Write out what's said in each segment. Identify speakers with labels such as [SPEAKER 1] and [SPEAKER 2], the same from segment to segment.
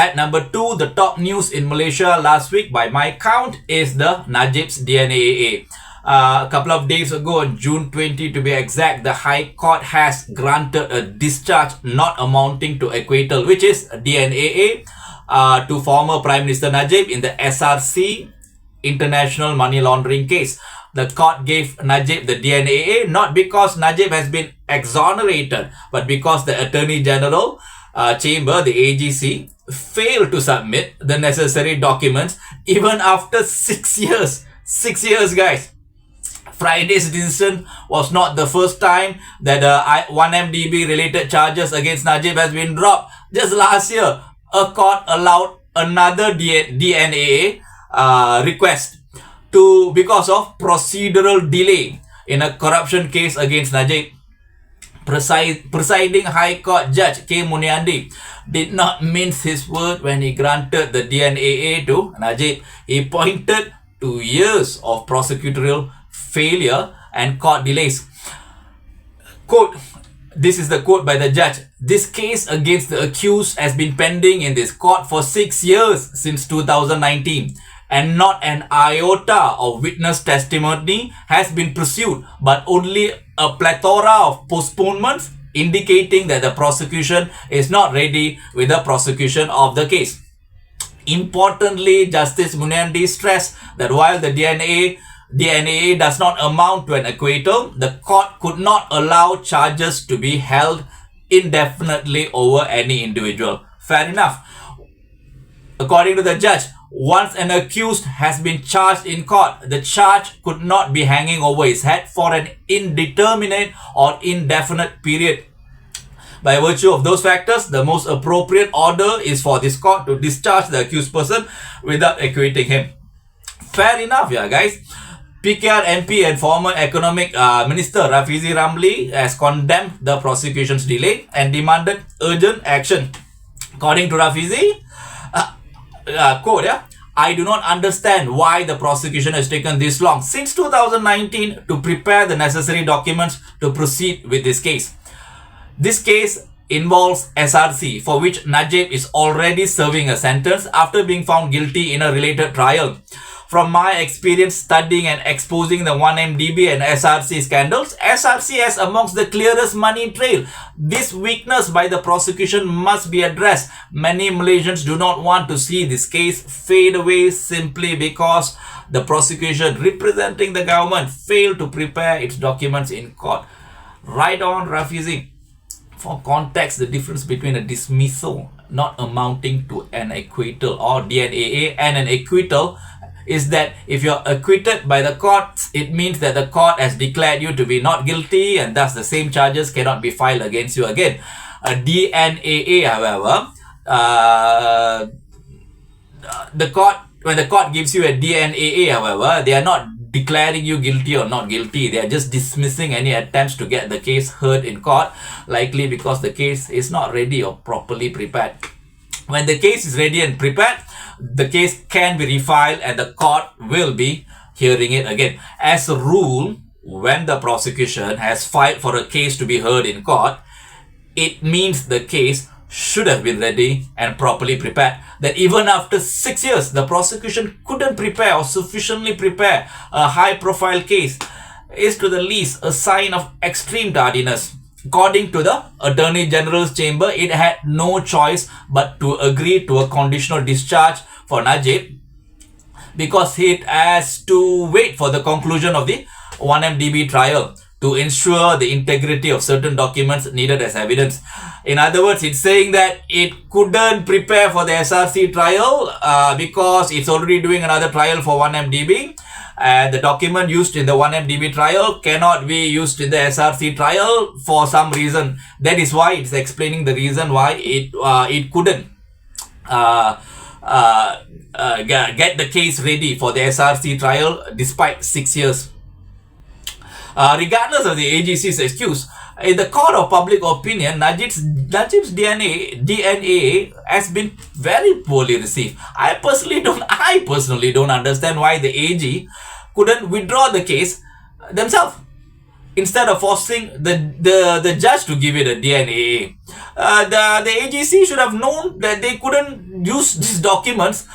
[SPEAKER 1] At number 2, the top news in Malaysia last week by my count is the Najib's DNAA. A couple of days ago, on June 20 to be exact, the High Court has granted a discharge not amounting to acquittal, which is DNAA, to former Prime Minister Najib in the SRC International money laundering case. The court gave Najib the DNAA not because Najib has been exonerated, but because the Attorney General Chamber, the AGC, failed to submit the necessary documents even after 6 years. 6 years, guys. Friday's decision was not the first time that 1MDB related charges against Najib has been dropped. Just last year, a court allowed another DNAA request because of procedural delay in a corruption case against Najib. Presiding High Court Judge K. Muniandi did not mince his word when he granted the DNAA to Najib. He pointed to years of prosecutorial failure and court delays. Quote, this is the quote by the judge. This case against the accused has been pending in this court for 6 years since 2019, and not an iota of witness testimony has been pursued, but only a plethora of postponements indicating that the prosecution is not ready with the prosecution of the case. Importantly, Justice Muniandi stressed that while the DNAA does not amount to an acquittal, the court could not allow charges to be held indefinitely over any individual. Fair enough. According to the judge, once an accused has been charged in court, the charge could not be hanging over his head for an indeterminate or indefinite period. By virtue of those factors, the most appropriate order is for this court to discharge the accused person without acquitting him. Fair enough, yeah, guys. PKR MP and former Economic Minister Rafizi Ramli has condemned the prosecution's delay and demanded urgent action. According to Rafizi, quote, yeah, I do not understand why the prosecution has taken this long since 2019 to prepare the necessary documents to proceed with this case. This case involves SRC, for which Najib is already serving a sentence after being found guilty in a related trial. From my experience studying and exposing the 1MDB and SRC scandals, SRC has amongst the clearest money trail. This weakness by the prosecution must be addressed. Many Malaysians do not want to see this case fade away simply because the prosecution representing the government failed to prepare its documents in court. Right on, Rafizi. For context, the difference between a dismissal not amounting to an acquittal or DNAA and an acquittal is that if you're acquitted by the courts, it means that the court has declared you to be not guilty and thus the same charges cannot be filed against you again. A DNAA, however, when the court gives you a DNAA, however, they are not declaring you guilty or not guilty. They are just dismissing any attempts to get the case heard in court, likely because the case is not ready or properly prepared. When the case is ready and prepared, the case can be refiled and the court will be hearing it again. As a rule, when the prosecution has filed for a case to be heard in court, it means the case should have been ready and properly prepared. That even after 6 years, the prosecution couldn't prepare or sufficiently prepare a high-profile case is to the least a sign of extreme tardiness. According to the Attorney General's Chamber, it had no choice but to agree to a conditional discharge for Najib because it has to wait for the conclusion of the 1MDB trial to ensure the integrity of certain documents needed as evidence. In other words, it's saying that it couldn't prepare for the SRC trial because it's already doing another trial for 1MDB. And the document used in the 1MDB trial cannot be used in the SRC trial for some reason. That is why it's explaining the reason why it couldn't get the case ready for the SRC trial despite 6 years. Regardless of the AGC's excuse, in the court of public opinion, Najib's DNAA has been very poorly received. I personally don't understand why the AG couldn't withdraw the case themselves. instead of forcing the judge to give it a DNAA. The AGC should have known that they couldn't use these documents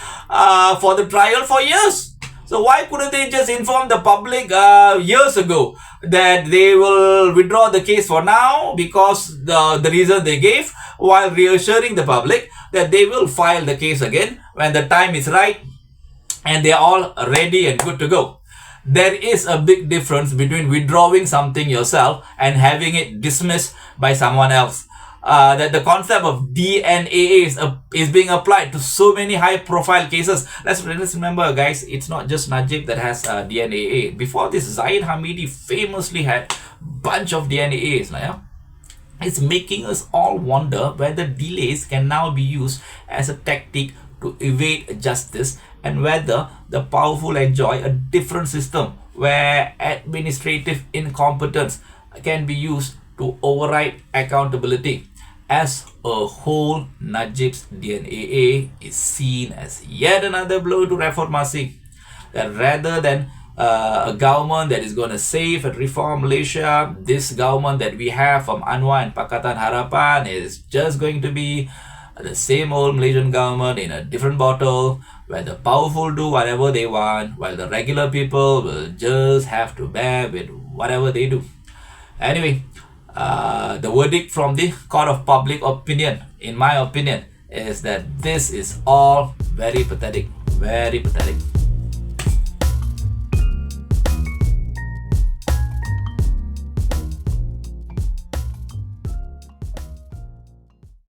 [SPEAKER 1] for the trial for years. So why couldn't they just inform the public years ago that they will withdraw the case for now because the reason they gave, while reassuring the public that they will file the case again when the time is right and they are all ready and good to go. There is a big difference between withdrawing something yourself and having it dismissed by someone else. That the concept of DNAA is being applied to so many high-profile cases. Let's remember, guys, it's not just Najib that has DNAA. Before this, Zahid Hamidi famously had bunch of DNAAs. Yeah? It's making us all wonder whether delays can now be used as a tactic to evade justice, and whether the powerful enjoy a different system where administrative incompetence can be used to override accountability. As a whole, Najib's DNAA is seen as yet another blow to reformasi. That rather than a government that is going to save and reform Malaysia, this government that we have from Anwar and Pakatan Harapan is just going to be the same old Malaysian government in a different bottle, where the powerful do whatever they want, while the regular people will just have to bear with whatever they do. Anyway, the verdict from the court of public opinion, in my opinion, is that this is all very pathetic. Very pathetic.